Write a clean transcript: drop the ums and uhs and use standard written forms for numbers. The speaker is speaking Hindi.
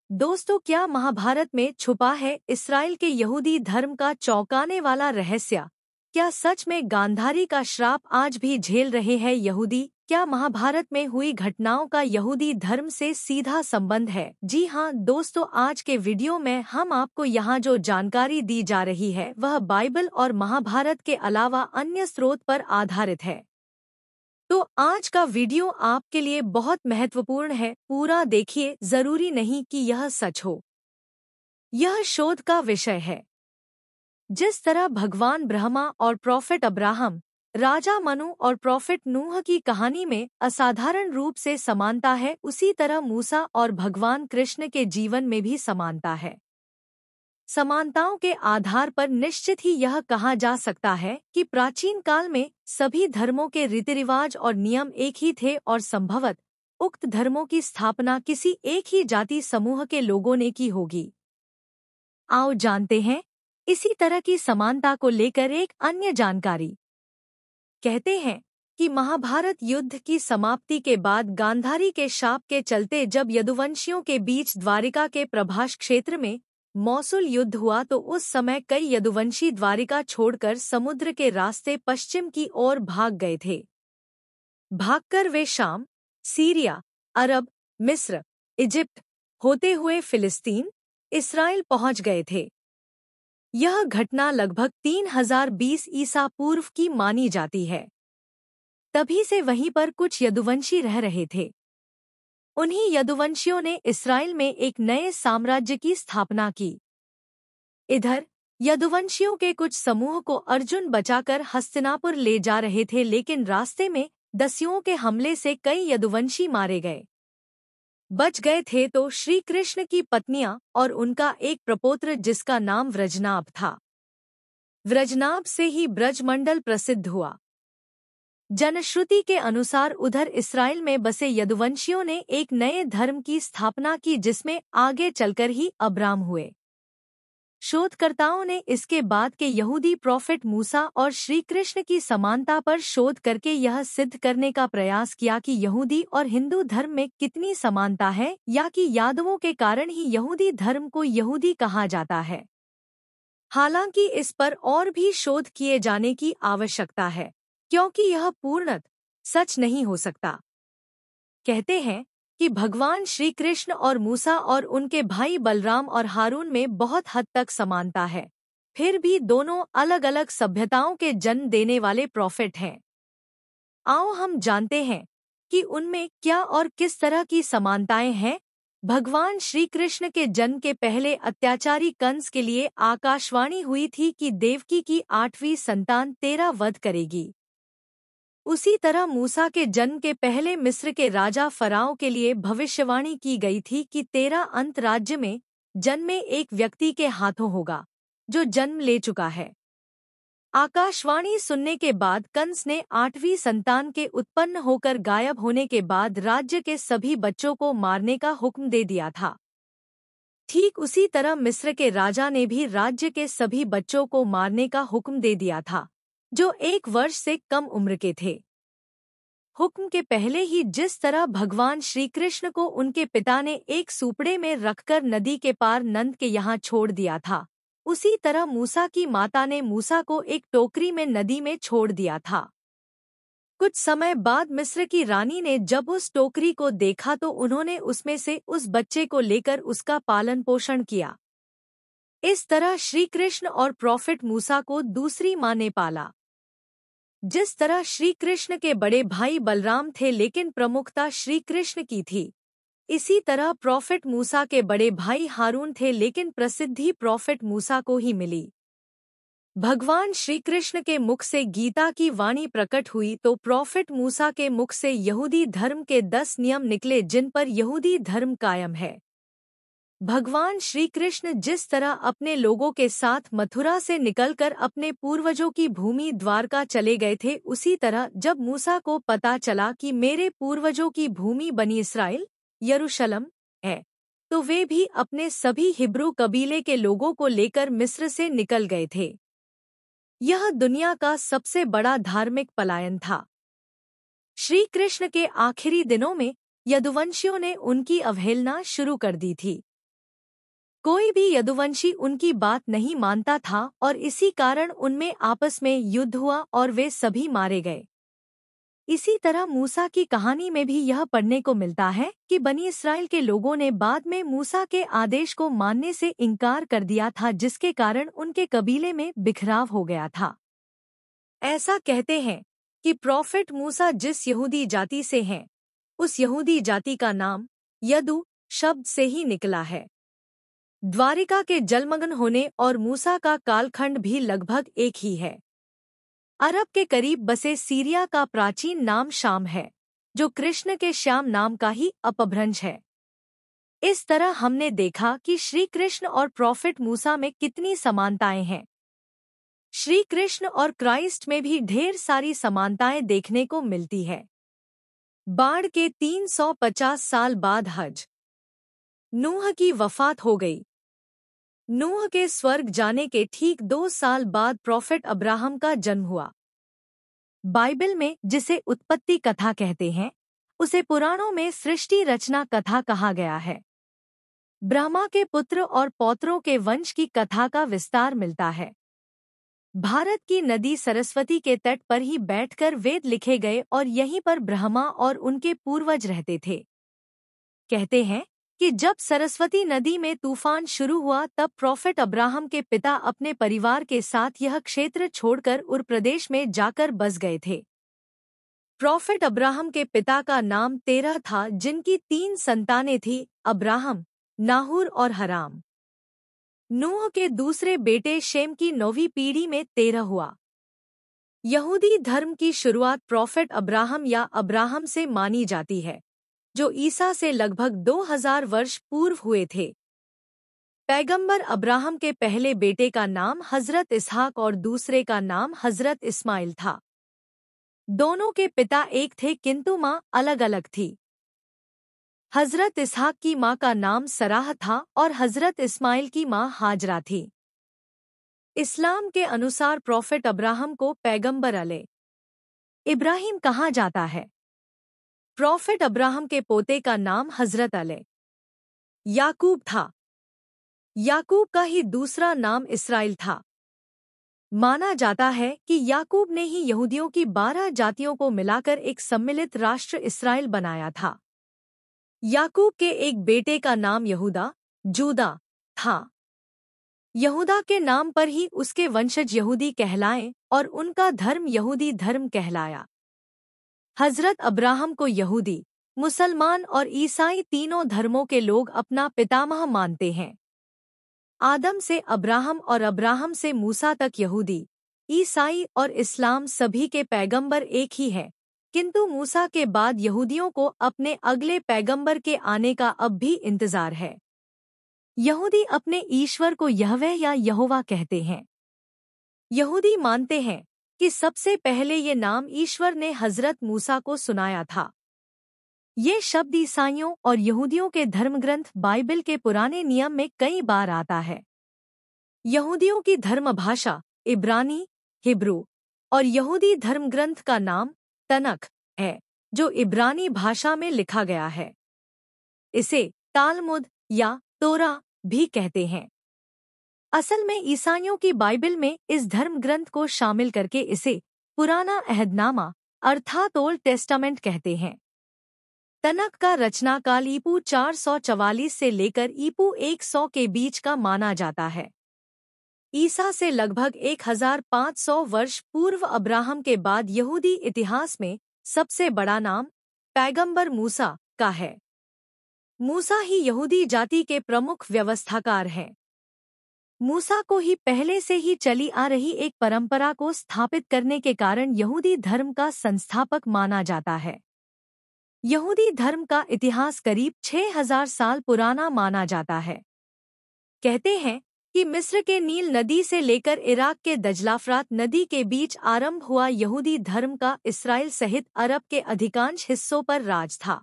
दोस्तों, क्या महाभारत में छुपा है इस्राएल के यहूदी धर्म का चौंकाने वाला रहस्य? क्या सच में गांधारी का श्राप आज भी झेल रहे हैं यहूदी? क्या महाभारत में हुई घटनाओं का यहूदी धर्म से सीधा संबंध है? जी हाँ दोस्तों, आज के वीडियो में हम आपको यहाँ जो जानकारी दी जा रही है वह बाइबल और महाभारत के अलावा अन्य स्रोत पर आधारित है। तो आज का वीडियो आपके लिए बहुत महत्वपूर्ण है, पूरा देखिए, जरूरी नहीं कि यह सच हो। यह शोध का विषय है। जिस तरह भगवान ब्रह्मा और प्रोफेट अब्राहम, राजा मनु और प्रोफेट नूह की कहानी में असाधारण रूप से समानता है, उसी तरह मूसा और भगवान कृष्ण के जीवन में भी समानता है। समानताओं के आधार पर निश्चित ही यह कहा जा सकता है कि प्राचीन काल में सभी धर्मों के रीति रिवाज और नियम एक ही थे और संभवत उक्त धर्मों की स्थापना किसी एक ही जाति समूह के लोगों ने की होगी। आओ जानते हैं इसी तरह की समानता को लेकर एक अन्य जानकारी। कहते हैं कि महाभारत युद्ध की समाप्ति के बाद गांधारी के शाप के चलते जब यदुवंशियों के बीच द्वारिका के प्रभास क्षेत्र में मौसूल युद्ध हुआ तो उस समय कई यदुवंशी द्वारिका छोड़कर समुद्र के रास्ते पश्चिम की ओर भाग गए थे। भागकर वे शाम, सीरिया, अरब, मिस्र, इजिप्ट होते हुए फिलिस्तीन, इस्राएल पहुंच गए थे। यह घटना लगभग 3020 ईसा पूर्व की मानी जाती है। तभी से वहीं पर कुछ यदुवंशी रह रहे थे। उन्हीं यदुवंशियों ने इस्राएल में एक नए साम्राज्य की स्थापना की। इधर यदुवंशियों के कुछ समूह को अर्जुन बचाकर हस्तिनापुर ले जा रहे थे, लेकिन रास्ते में दस्युओं के हमले से कई यदुवंशी मारे गए। बच गए थे तो श्री कृष्ण की पत्नियां और उनका एक प्रपौत्र जिसका नाम व्रजनाभ था। व्रजनाभ से ही ब्रजमंडल प्रसिद्ध हुआ। जनश्रुति के अनुसार उधर इस्राएल में बसे यदुवंशियों ने एक नए धर्म की स्थापना की जिसमें आगे चलकर ही अब्राम हुए। शोधकर्ताओं ने इसके बाद के यहूदी प्रोफेट मूसा और श्री कृष्ण की समानता पर शोध करके यह सिद्ध करने का प्रयास किया कि यहूदी और हिंदू धर्म में कितनी समानता है, या कि यादवों के कारण ही यहूदी धर्म को यहूदी कहा जाता है। हालांकि इस पर और भी शोध किए जाने की आवश्यकता है, क्योंकि यह पूर्णतः सच नहीं हो सकता। कहते हैं कि भगवान श्री कृष्ण और मूसा और उनके भाई बलराम और हारून में बहुत हद तक समानता है, फिर भी दोनों अलग अलग सभ्यताओं के जन्म देने वाले प्रोफेट हैं। आओ हम जानते हैं कि उनमें क्या और किस तरह की समानताएं हैं। भगवान श्री कृष्ण के जन्म के पहले अत्याचारी कंस के लिए आकाशवाणी हुई थी कि देवकी की 8वीं संतान तेरा वध करेगी। उसी तरह मूसा के जन्म के पहले मिस्र के राजा फराओ के लिए भविष्यवाणी की गई थी कि तेरा अंत राज्य में जन्मे एक व्यक्ति के हाथों होगा जो जन्म ले चुका है। आकाशवाणी सुनने के बाद कंस ने 8वीं संतान के उत्पन्न होकर गायब होने के बाद राज्य के सभी बच्चों को मारने का हुक्म दे दिया था। ठीक उसी तरह मिस्र के राजा ने भी राज्य के सभी बच्चों को मारने का हुक्म दे दिया था जो 1 वर्ष से कम उम्र के थे। हुक्म के पहले ही जिस तरह भगवान श्री कृष्ण को उनके पिता ने एक सूपड़े में रखकर नदी के पार नंद के यहाँ छोड़ दिया था, उसी तरह मूसा की माता ने मूसा को एक टोकरी में नदी में छोड़ दिया था। कुछ समय बाद मिस्र की रानी ने जब उस टोकरी को देखा तो उन्होंने उसमें से उस बच्चे को लेकर उसका पालन पोषण किया। इस तरह श्री कृष्ण और प्रोफेट मूसा को दूसरी माँ ने पाला। जिस तरह श्री कृष्ण के बड़े भाई बलराम थे लेकिन प्रमुखता श्री कृष्ण की थी, इसी तरह प्रोफेट मूसा के बड़े भाई हारून थे लेकिन प्रसिद्धि प्रोफेट मूसा को ही मिली। भगवान श्री कृष्ण के मुख से गीता की वाणी प्रकट हुई तो प्रोफेट मूसा के मुख से यहूदी धर्म के 10 नियम निकले जिन पर यहूदी धर्म कायम है। भगवान श्री कृष्ण जिस तरह अपने लोगों के साथ मथुरा से निकलकर अपने पूर्वजों की भूमि द्वारका चले गए थे, उसी तरह जब मूसा को पता चला कि मेरे पूर्वजों की भूमि बनी इस्राएल यरूशलेम है, तो वे भी अपने सभी हिब्रू कबीले के लोगों को लेकर मिस्र से निकल गए थे। यह दुनिया का सबसे बड़ा धार्मिक पलायन था। श्री कृष्ण के आखिरी दिनों में यदुवंशियों ने उनकी अवहेलना शुरू कर दी थी। कोई भी यदुवंशी उनकी बात नहीं मानता था और इसी कारण उनमें आपस में युद्ध हुआ और वे सभी मारे गए। इसी तरह मूसा की कहानी में भी यह पढ़ने को मिलता है कि बनी इस्राएल के लोगों ने बाद में मूसा के आदेश को मानने से इनकार कर दिया था, जिसके कारण उनके कबीले में बिखराव हो गया था। ऐसा कहते हैं कि प्रॉफेट मूसा जिस यहूदी जाति से हैं, उस यहूदी जाति का नाम यदु शब्द से ही निकला है। द्वारिका के जलमग्न होने और मूसा का कालखंड भी लगभग एक ही है। अरब के करीब बसे सीरिया का प्राचीन नाम शाम है, जो कृष्ण के श्याम नाम का ही अपभ्रंश है। इस तरह हमने देखा कि श्री कृष्ण और प्रॉफेट मूसा में कितनी समानताएं हैं। श्री कृष्ण और क्राइस्ट में भी ढेर सारी समानताएं देखने को मिलती है। बाढ़ के 350 साल बाद हज नूह की वफात हो गई। नूह के स्वर्ग जाने के ठीक 2 साल बाद प्रॉफेट अब्राहम का जन्म हुआ। बाइबल में जिसे उत्पत्ति कथा कहते हैं, उसे पुराणों में सृष्टि रचना कथा कहा गया है। ब्रह्मा के पुत्र और पौत्रों के वंश की कथा का विस्तार मिलता है। भारत की नदी सरस्वती के तट पर ही बैठकर वेद लिखे गए और यहीं पर ब्रह्मा और उनके पूर्वज रहते थे। कहते हैं कि जब सरस्वती नदी में तूफान शुरू हुआ तब प्रॉफेट अब्राहम के पिता अपने परिवार के साथ यह क्षेत्र छोड़कर उर प्रदेश में जाकर बस गए थे। प्रॉफेट अब्राहम के पिता का नाम तेरह था, जिनकी 3 संतानें थीं, अब्राहम, नाहूर और हराम। नूह के दूसरे बेटे शेम की 9वीं पीढ़ी में 13 हुआ। यहूदी धर्म की शुरुआत प्रॉफेट अब्राहम या अब्राहम से मानी जाती है, जो ईसा से लगभग 2000 वर्ष पूर्व हुए थे। पैगंबर अब्राहम के पहले बेटे का नाम हजरत इसहाक और दूसरे का नाम हजरत इस्माइल था। दोनों के पिता एक थे किंतु माँ अलग अलग थी। हजरत इसहाक की माँ का नाम सराह था और हजरत इस्माइल की माँ हाजरा थी। इस्लाम के अनुसार प्रॉफेट अब्राहम को पैगंबर अले इब्राहिम कहा जाता है। प्रॉफेट अब्राहम के पोते का नाम हजरत अले याकूब था। याकूब का ही दूसरा नाम इसराइल था। माना जाता है कि याकूब ने ही यहूदियों की 12 जातियों को मिलाकर एक सम्मिलित राष्ट्र इसराइल बनाया था। याकूब के एक बेटे का नाम यहूदा जूदा था। यहूदा के नाम पर ही उसके वंशज यहूदी कहलाए और उनका धर्म यहूदी धर्म कहलाया। हजरत अब्राहम को यहूदी, मुसलमान और ईसाई तीनों धर्मों के लोग अपना पितामह मानते हैं। आदम से अब्राहम और अब्राहम से मूसा तक यहूदी, ईसाई और इस्लाम सभी के पैगंबर एक ही है, किंतु मूसा के बाद यहूदियों को अपने अगले पैगंबर के आने का अब भी इंतजार है। यहूदी अपने ईश्वर को यहवे या यहोवा कहते हैं। यहूदी मानते हैं कि सबसे पहले ये नाम ईश्वर ने हजरत मूसा को सुनाया था। ये शब्द ईसाइयों और यहूदियों के धर्मग्रंथ बाइबल के पुराने नियम में कई बार आता है। यहूदियों की धर्म भाषा इब्रानी, हिब्रू और यहूदी धर्मग्रंथ का नाम तनख है, जो इब्रानी भाषा में लिखा गया है। इसे तालमुद या तोरा भी कहते हैं। असल में ईसाइयों की बाइबल में इस धर्म ग्रंथ को शामिल करके इसे पुराना अहदनामा अर्थात ओल्ड टेस्टामेंट कहते हैं। तनख का रचनाकाल ईपू 444 से लेकर ईपू 100 के बीच का माना जाता है। ईसा से लगभग 1500 वर्ष पूर्व अब्राहम के बाद यहूदी इतिहास में सबसे बड़ा नाम पैगंबर मूसा का है। मूसा ही यहूदी जाति के प्रमुख व्यवस्थाकार हैं। मूसा को ही पहले से ही चली आ रही एक परंपरा को स्थापित करने के कारण यहूदी धर्म का संस्थापक माना जाता है। यहूदी धर्म का इतिहास करीब 6000 साल पुराना माना जाता है। कहते हैं कि मिस्र के नील नदी से लेकर इराक के दजलाफरात नदी के बीच आरंभ हुआ यहूदी धर्म का इस्राएल सहित अरब के अधिकांश हिस्सों पर राज था।